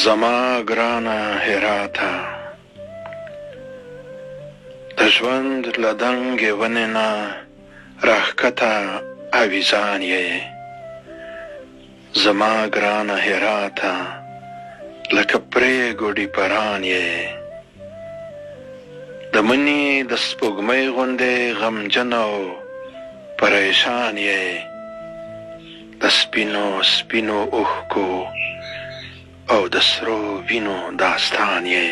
زما ګرانه هراته، د ژوند له دنګې ونې نه راښکته اویزان یې. زما ګرانه هراته، لکه پرېږدي پران یې. د مني د سپوږمۍ غوندې غمجن او پریشان یې. د سپینو سپینو اوښکو او د سرو وینو داستان یې.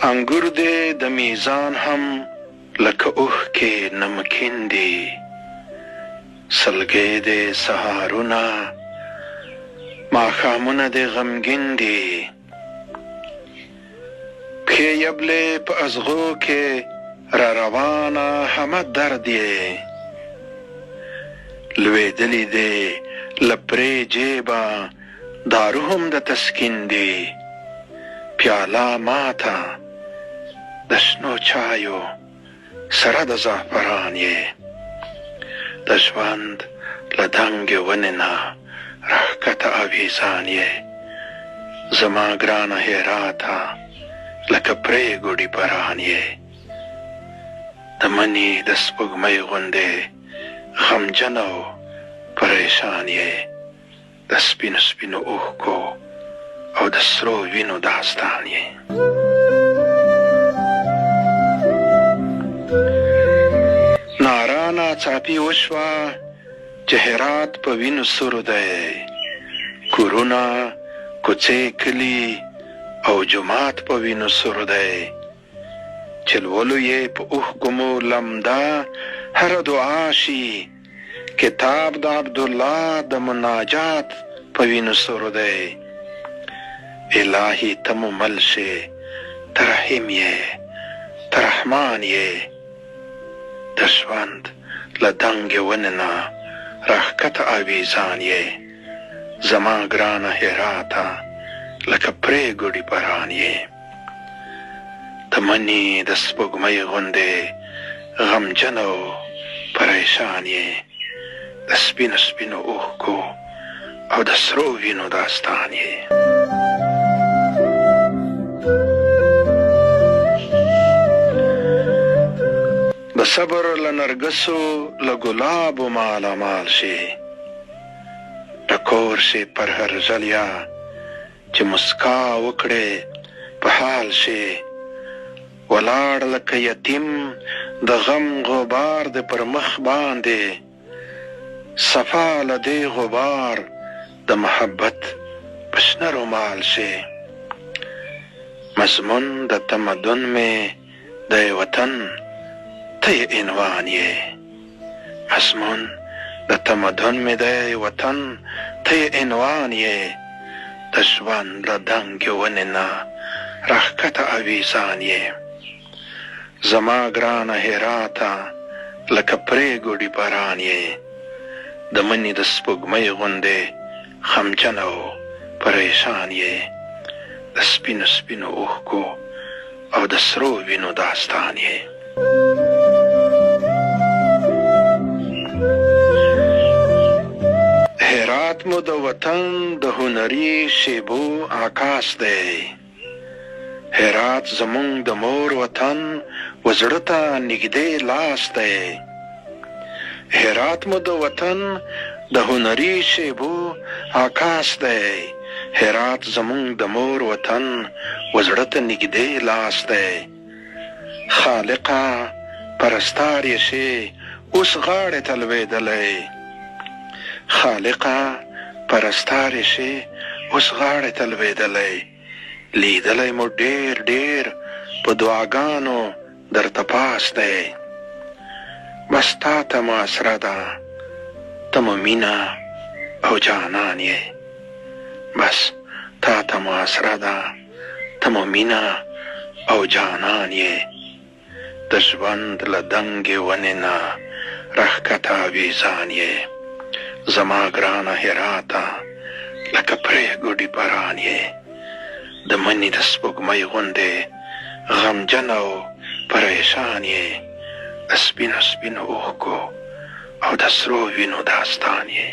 انګور دې د میزان هم لکه اوښکې نمکین دي. سلګۍ دې سهارونه، ماښامونه دې غمګین دي. پښې یبلې په ازغو کې را روانه همه درد یې. لوېدلي دې له پرې جیبه دارو هم د تسکین دي. پیاله ماته د شنو چایو سره د زعفران یې. د ژوند له دنګې ونې نه راښکته اویزان یې. زما ګرانه هراته، لکه پرېږدي پران یې. د مني د سپوږمۍ غوندې غمجن او پریشان یې. د سپینو سپینو اوښکو او د سرو وینو داستان یې. ناره ناڅاپي وشوه چې هرات په وینو سور دی. کورونه، کوڅې، کلي او جومات په وینو سور دی. چې لولو یې په اوښکو مو لمده هره دعا شي. کتاب د عبدالله د مناجات په وینو سور دی. الهي ته مو مل شې، ته رحیم یې، ته رحمان یې. د ژوند له دنګې ونې نه راښکته اویزان یې. زما ګرانه هراته، لکه پرېږدي پران یې. د مني د سپوږمۍ غوندې غمجن او پریشان یې. د سپینو سپینو اوښکو او د سرو وینو داستان یې. د صبر له نرګسو له ګلابو مالامال شي. ټکور شي پر هر ژلیا چې مسکا وکړې په حال شي. ولاړ لکه یتیم د غم غبار د پر مخ باندې. صفا له دې غبار د محبت په شنه رومال شي. مضمون د تمدن مې د وطن ته یې عنوان یې. مضمون د تمدن مې د وطن ته یې عنوان یې. د ژوند له دنګې ونې نه راښکته اویزان یې. زما ګرانه هراته، لکه پرېږدي پران یې. د مني د سپوږمۍ غوندې غمجن او پریشان یې. د سپینو سپینو اوښکو او د سرو وینو داستان یې. هرات مو د وطن د هنري شیبو عکاس دی. هرات زمونږ د مور وطن و زړه ته نږدې لاس دی. هرات مو د وطن د هنري شیبو عکاس دی. هرات زمونږ د مور وطن و زړه ته نږدې لاس دی. خالقه پرستار یې شي اوس غاړې ته لوېدلی. خالقه پرستار یې شي اوس غاړې ته لوېدلی. لیدلی مو ډېر ډېر په دعاګانو درته پاس دی. بس تا ته مو اسره ده، ته مو مینه او جانان یې. بس تا ته مو اسره ده، ته مو مینه او جانان یې. د ژوند له دنګې ونې نه راښکته اویزان یې. زما ګرانه هراته، لکه پرېږدي پران یې. د مني د سپوږمۍ غوندې غمجن او پریشان یې. د سپینو سپینو اوښکو او د سرو وینو داستان یې،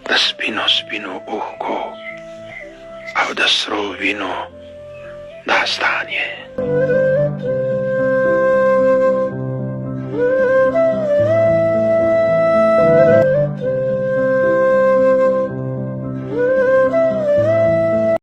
د سپینو سپینو اوښکو او د سرو وینو داستان یې.